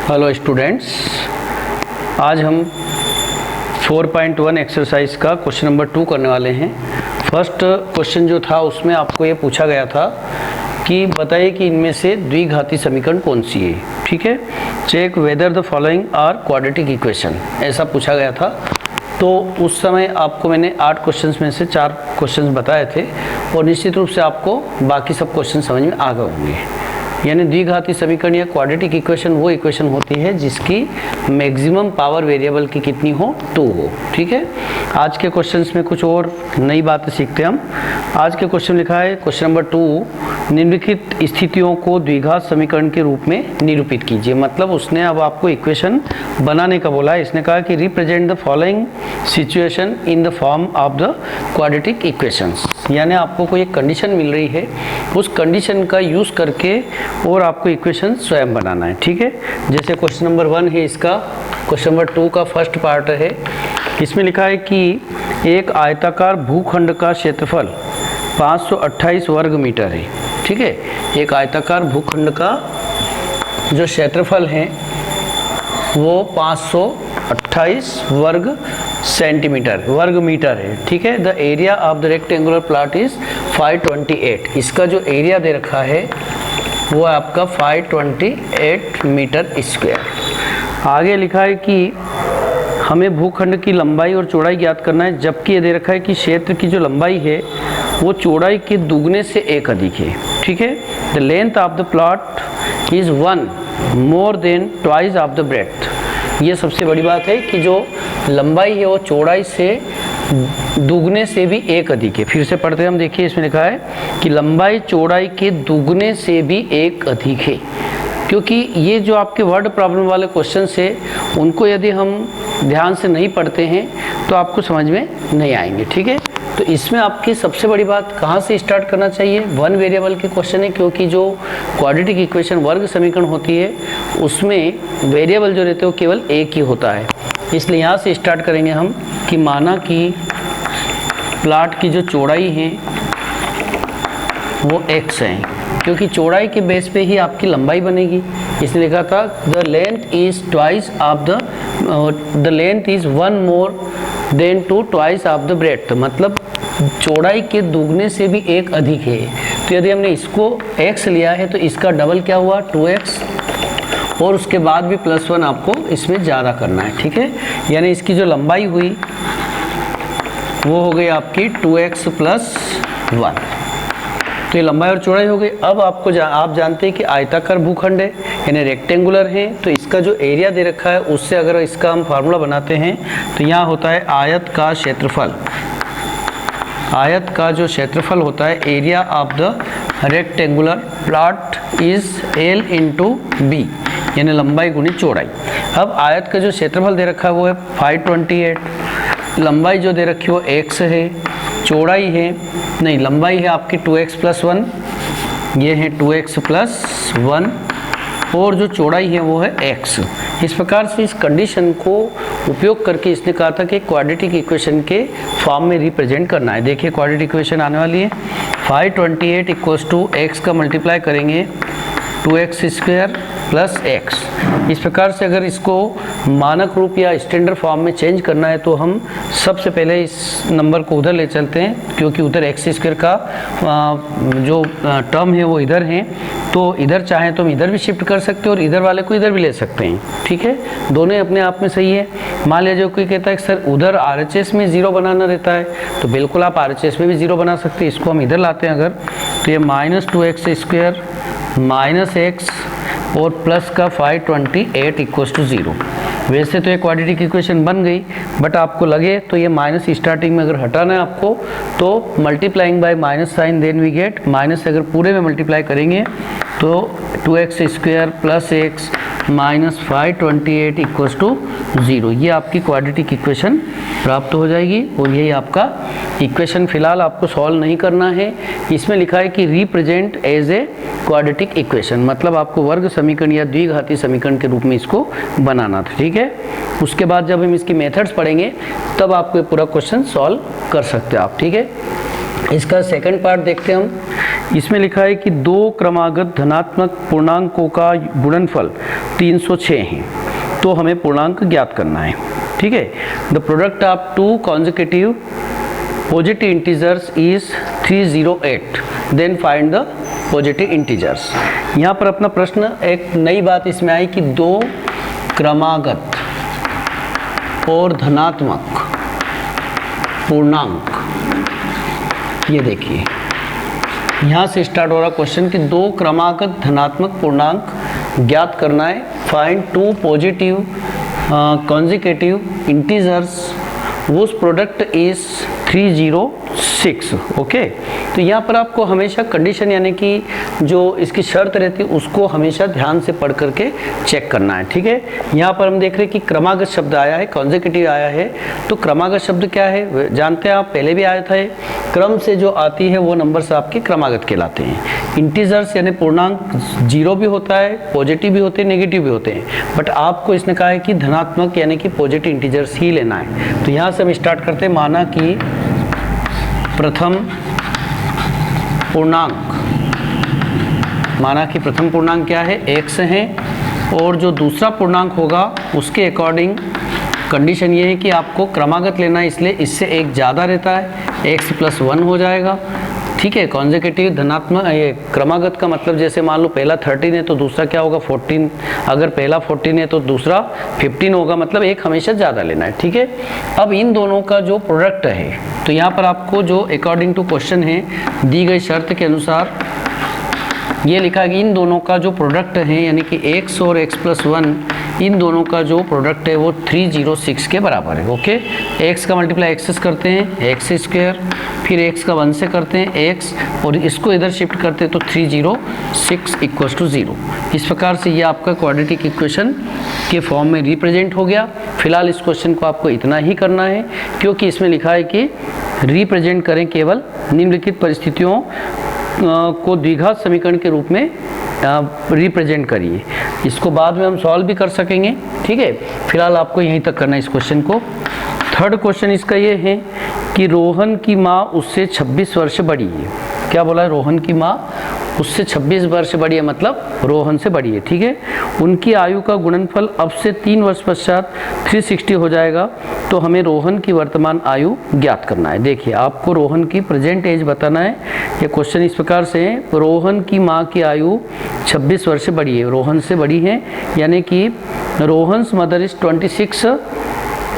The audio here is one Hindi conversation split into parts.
हेलो स्टूडेंट्स, आज हम 4.1 एक्सरसाइज का क्वेश्चन नंबर 2 करने वाले हैं। फर्स्ट क्वेश्चन जो था उसमें आपको ये पूछा गया था कि बताइए कि इनमें से द्विघाती समीकरण कौन सी है। ठीक है, check whether the following are quadratic equation, ऐसा पूछा गया था। तो उस समय आपको मैंने 8 क्वेश्चंस में से 4 क्वेश्चंस बताए थे और निश्चित रूप से आपको बाकी सब क्वेश्चन समझ में आ गए होंगे। यानी द्विघाती समीकरण या क्वाड्रेटिक इक्वेशन वो इक्वेशन होती है जिसकी मैक्सिमम पावर वेरिएबल की कितनी हो, 2 हो। ठीक है, आज के क्वेश्चंस में कुछ और नई बातें सीखते हैं हम। आज के क्वेश्चन लिखा है क्वेश्चन नंबर 2, निम्नलिखित स्थितियों को द्विघात समीकरण के रूप में निरूपित कीजिए। मतलब उसने अब आपको इक्वेशन बनाने का बोला है। इसने कहा कि represent the following situation in the form of the quadratic equations. यानी आपको कोई एक कंडीशन मिल रही है, उस कंडीशन का यूज़ करके और आपको इक्वेशन स्वयं बनाना है। ठीक है, जैसे क्वेश्चन नंबर 1 है इसका, क्वेश्चन नंबर 2 का फर्स्ट पार्ट है। इसमें लिखा है कि एक आयताकार भूखंड का क्षेत्रफल 528 वर्ग मीटर है। ठीक है, एक आयताकार भूखंड का जो क्षेत्रफल है वो 528 वर्ग मीटर है। ठीक है, the area of the rectangular plot is 528। इसका जो एरिया दे रखा है वो आपका 528 मीटर स्क्वायर। आगे लिखा है कि हमें भूखंड की लंबाई और चौड़ाई ज्ञात करना है, जबकि ये दे रखा है कि क्षेत्र की जो लंबाई है वो चौड़ाई के दुगने से 1 अधिक है। ठीक है, the length of the plot is 1 more then twice of the breadth. ये सबसे बड़ी बात है कि जो लंबाई है वो चौड़ाई से दुगने से भी 1 अधिक है। फिर से पढ़ते हैं हम, देखिए इसमें लिखा है कि लंबाई चौड़ाई के दुगने से भी 1 अधिक है। क्योंकि ये जो आपके वर्ड प्रॉब्लम वाले क्वेश्चन है उनको यदि हम ध्यान से नहीं पढ़ते हैं तो आपको समझ में नहीं आएंगे। ठीक है, तो इसमें आपकी सबसे बड़ी बात कहाँ से स्टार्ट करना चाहिए, 1 वेरिएबल के क्वेश्चन है। क्योंकि जो क्वाड्रेटिक इक्वेशन वर्ग समीकरण होती है उसमें वेरिएबल जो रहते हैं वो केवल एक ही होता है। इसलिए यहाँ से स्टार्ट करेंगे हम कि माना कि प्लॉट की जो चौड़ाई है वो x है, क्योंकि चौड़ाई के बेस पे ही आपकी लंबाई बनेगी। इसने लिखा था the length is twice of the length is 1 more than to twice of the breadth. मतलब चौड़ाई के दुगने से भी 1 अधिक है। तो यदि हमने इसको x लिया है तो इसका डबल क्या हुआ, 2x, और उसके बाद भी +1 आपको इसमें ज़्यादा करना है। ठीक है, यानी इसकी जो लंबाई हुई वो हो गई आपकी 2x + 1। तो ये लंबाई और चौड़ाई हो गई। अब आपको आप जानते हैं कि आयताकार भूखंड है यानी रेक्टेंगुलर है, तो इसका जो एरिया दे रखा है उससे अगर इसका हम फार्मूला बनाते हैं तो यहाँ होता है आयत का क्षेत्रफल। आयत का जो क्षेत्रफल होता है, area of the rectangular plot is L × B, यानी लंबाई गुनी चौड़ाई। अब आयत का जो क्षेत्रफल दे रखा है वो है 528, लंबाई जो दे रखी है वो x है, चौड़ाई है नहीं लंबाई है आपकी 2x + 1, ये है 2x + 1, और जो चौड़ाई है वो है x। इस प्रकार से इस कंडीशन को उपयोग करके इसने कहा था कि क्वाड्रेटिक इक्वेशन के फॉर्म में रिप्रेजेंट करना है। देखिए क्वाड्रेटिक इक्वेशन आने वाली है, 528 = x का मल्टीप्लाई करेंगे 2x² + x। इस प्रकार से अगर इसको मानक रूप या स्टैंडर्ड फॉर्म में चेंज करना है तो हम सबसे पहले इस नंबर को उधर ले चलते हैं, क्योंकि उधर x² का जो टर्म है वो इधर है। तो इधर चाहें तो हम इधर भी शिफ्ट कर सकते हैं और इधर वाले को इधर भी ले सकते हैं। ठीक है, दोनों अपने आप में सही है। मान लीजिए जो कोई कहता है कि सर उधर RHS में 0 बनाना रहता है, तो बिल्कुल आप RHS में भी 0 बना सकते हैं। इसको हम इधर लाते हैं अगर, तो ये -2x² - x और प्लस का 528 = 0। वैसे तो ये क्वाड्रेटिक इक्वेशन बन गई, बट आपको लगे तो ये माइनस स्टार्टिंग में अगर हटाना है आपको तो multiplying by minus sign then we get minus. अगर पूरे में मल्टीप्लाई करेंगे तो 2x² + x - 528 = 0। ये आपकी क्वाड्रेटिक इक्वेशन प्राप्त हो जाएगी। और यही आपका इक्वेशन फिलहाल आपको सॉल्व नहीं करना है। इसमें लिखा है कि represent as a quadratic equation, मतलब आपको वर्ग समीकरण या द्विघाती समीकरण के रूप में इसको बनाना था। ठीक है, उसके बाद जब हम इसकी मेथड्स पढ़ेंगे तब आपको पूरा क्वेश्चन सॉल्व कर सकते हो आप। ठीक है, इसका सेकंड पार्ट देखते हैं हम। इसमें लिखा है कि दो क्रमागत धनात्मक पूर्णांकों का गुणनफल 306 हैं, तो हमें पूर्णांक ज्ञात करना है। ठीक है, the product of two consecutive positive integers is 308, then find the positive integers. यहाँ पर अपना प्रश्न, एक नई बात इसमें आई कि दो क्रमागत और धनात्मक पूर्णांक, ये देखिए यहाँ से स्टार्ट हो रहा क्वेश्चन कि दो क्रमागत धनात्मक पूर्णांक ज्ञात करना है। Find two positive consecutive integers whose product is 306। Okay, तो यहाँ पर आपको हमेशा कंडीशन यानी कि जो इसकी शर्त रहती है उसको हमेशा ध्यान से पढ़ करके चेक करना है। ठीक है, यहाँ पर हम देख रहे हैं कि क्रमागत शब्द आया है, कॉन्जिक्यूटिव आया है। तो क्रमागत शब्द क्या है जानते हैं आप, पहले भी आया था, क्रम से जो आती है वो नंबर्स आपके क्रमागत कहलाते हैं। इंटीजर्स यानी पूर्णांक जीरो भी होता है, पॉजिटिव भी होते हैं, नेगेटिव भी होते हैं, बट आपको इसने कहा है कि धनात्मक यानी कि पॉजिटिव इंटीजर्स ही लेना है। तो यहाँ से हम स्टार्ट करते हैं। माना कि प्रथम पूर्णांक क्या है, x है, और जो दूसरा पूर्णांक होगा उसके अकॉर्डिंग कंडीशन ये है कि आपको क्रमागत लेना है, इसलिए इससे एक ज़्यादा रहता है, x + 1 हो जाएगा। ठीक है, कॉन्जिक्यूटिव धनात्मक ये क्रमागत का मतलब जैसे मान लो पहला 13 है तो दूसरा क्या होगा 14, अगर पहला 14 है तो दूसरा 15 होगा, मतलब एक हमेशा ज़्यादा लेना है। ठीक है, अब इन दोनों का जो प्रोडक्ट है, तो यहाँ पर आपको जो अकॉर्डिंग टू क्वेश्चन है दी गई शर्त के अनुसार ये लिखा है कि इन दोनों का जो प्रोडक्ट है यानी कि x और x + 1, इन दोनों का जो प्रोडक्ट है वो 306 के बराबर है। ओके, x का मल्टीप्लाई x से करते हैं x², फिर x का 1 से करते हैं x, और इसको इधर शिफ्ट करते हैं तो 306 = 0। इस प्रकार से ये आपका क्वाड्रेटिक इक्वेशन के फॉर्म में रिप्रेजेंट हो गया। फिलहाल इस क्वेश्चन को आपको इतना ही करना है, क्योंकि इसमें लिखा है कि रिप्रेजेंट करें केवल निम्नलिखित परिस्थितियों को द्विघात समीकरण के रूप में रिप्रेजेंट करिए। इसको बाद में हम सॉल्व भी कर सकेंगे। ठीक है, फिलहाल आपको यहीं तक करना है इस क्वेश्चन को। थर्ड क्वेश्चन इसका ये है कि रोहन की माँ उससे 26 वर्ष बड़ी है। क्या बोला है, रोहन की माँ उससे 26 वर्ष बड़ी है, मतलब रोहन से बड़ी है। ठीक है, उनकी आयु का गुणनफल अब से 3 वर्ष पश्चात 360 हो जाएगा, तो हमें रोहन की वर्तमान आयु ज्ञात करना है। देखिए, आपको रोहन की प्रेजेंट एज बताना है। ये क्वेश्चन इस प्रकार से है, रोहन की माँ की आयु 26 वर्ष से बड़ी है, रोहन से बड़ी है, यानी कि Rohan's mother is 26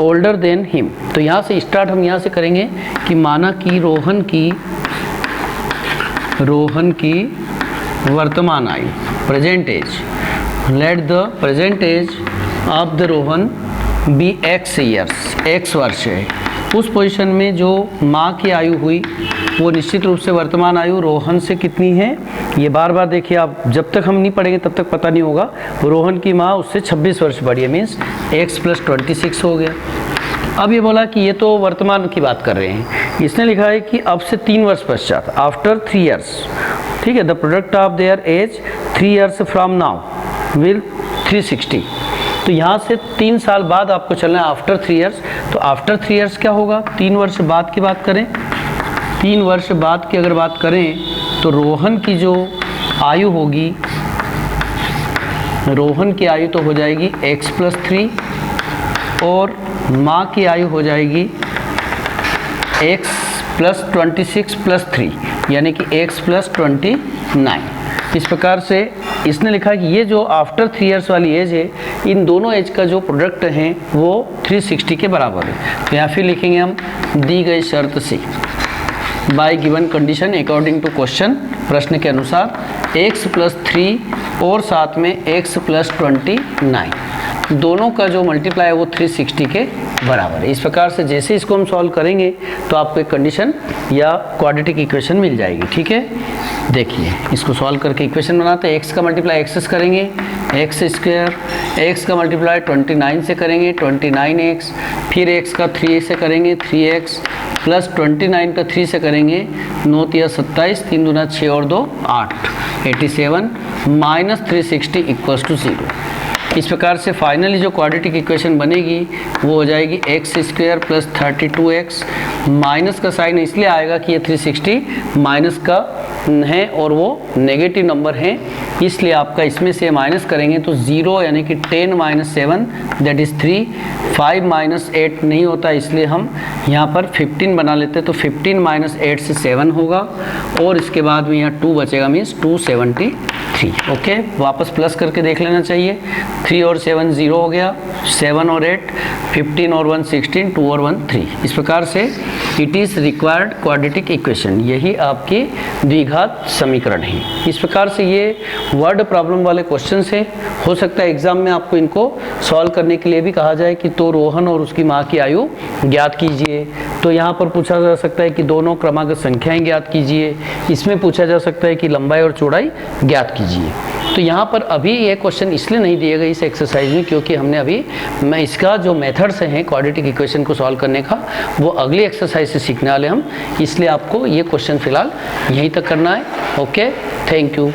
older than him. तो यहाँ से स्टार्ट हम यहाँ से करेंगे कि माना कि रोहन की वर्तमान आयु present age, let the present age of the Rohan be x years, x वर्ष है। उस पोजीशन में जो माँ की आयु हुई वो निश्चित रूप से वर्तमान आयु रोहन से कितनी है, ये बार बार देखिए आप, जब तक हम नहीं पढ़ेंगे तब तक पता नहीं होगा। रोहन की माँ उससे 26 वर्ष बड़ी है, मीन्स x + 26 हो गया। अब ये बोला कि ये तो वर्तमान की बात कर रहे हैं, इसने लिखा है कि अब से 3 वर्ष पश्चात, आफ्टर 3 ईयर्स। ठीक है, the product of their age 3 years from now will 360। तो यहाँ से 3 साल बाद आपको चलना है, आफ्टर 3 ईयर्स। तो आफ्टर 3 ईयर्स क्या होगा, 3 वर्ष बाद की बात करें, 3 वर्ष बाद की अगर बात करें तो रोहन की जो आयु होगी, रोहन की आयु तो हो जाएगी x + 3, और माँ की आयु हो जाएगी x + 26 + 3, यानी कि x + 29। इस प्रकार से इसने लिखा कि ये जो आफ्टर 3 ईयर्स वाली एज है, इन दोनों एज का जो प्रोडक्ट है वो 360 के बराबर है। तो यहाँ फिर लिखेंगे हम दी गई शर्त से, by given condition according to question, प्रश्न के अनुसार x + 3 और साथ में x + 29, दोनों का जो मल्टीप्लाई है वो 360 के बराबर है। इस प्रकार से जैसे इसको हम सॉल्व करेंगे तो आपको एक कंडीशन या क्वाड्रेटिक इक्वेशन मिल जाएगी। ठीक है, देखिए इसको सॉल्व करके इक्वेशन बनाते हैं। x का मल्टीप्लाई x से करेंगे x², x का मल्टीप्लाई 29 से करेंगे 29x, फिर x का 3 से करेंगे 3x, प्लस 29 का 3 से करेंगे 9 × 3 = 27, 3 दूना 6 और 2 8, 87 माइनस 360 = 0। इस प्रकार से फाइनली जो क्वाड्रेटिक इक्वेशन बनेगी वो हो जाएगी x² + 32x, माइनस का साइन इसलिए आएगा कि ये 360 माइनस का हैं और वो नेगेटिव नंबर हैं, इसलिए आपका इसमें से माइनस करेंगे तो 0 यानी कि 10 - 7 दैट इज़ 3, 5 - 8 नहीं होता, इसलिए हम यहाँ पर 15 बना लेते हैं, तो 15 - 8 से 7 होगा और इसके बाद में यहाँ 2 बचेगा, मीन्स 273। ओके, वापस प्लस करके देख लेना चाहिए। 3 और 7 0 हो गया, 7 और 8 15 और 1 16, 2 और 1 3। इस प्रकार से it is required quadratic equation, यही आपकी द्विघात समीकरण है। इस प्रकार से ये वर्ड प्रॉब्लम वाले क्वेश्चन है। हो सकता है एग्जाम में आपको इनको सॉल्व करने के लिए भी कहा जाए कि तो रोहन और उसकी माँ की आयु ज्ञात कीजिए, तो यहाँ पर पूछा जा सकता है कि दोनों क्रमागत संख्याएं ज्ञात कीजिए, इसमें पूछा जा सकता है कि लंबाई और चौड़ाई ज्ञात कीजिए। तो यहाँ पर अभी ये क्वेश्चन इसलिए नहीं दिए गए इस एक्सरसाइज में क्योंकि हमने अभी मैं इसका जो मेथड्स हैं क्वाड्रेटिक इक्वेशन को सॉल्व करने का वो अगली एक्सरसाइज से सीखने वाले हम, इसलिए आपको ये क्वेश्चन फिलहाल यहीं तक करना है। Okay, thank you.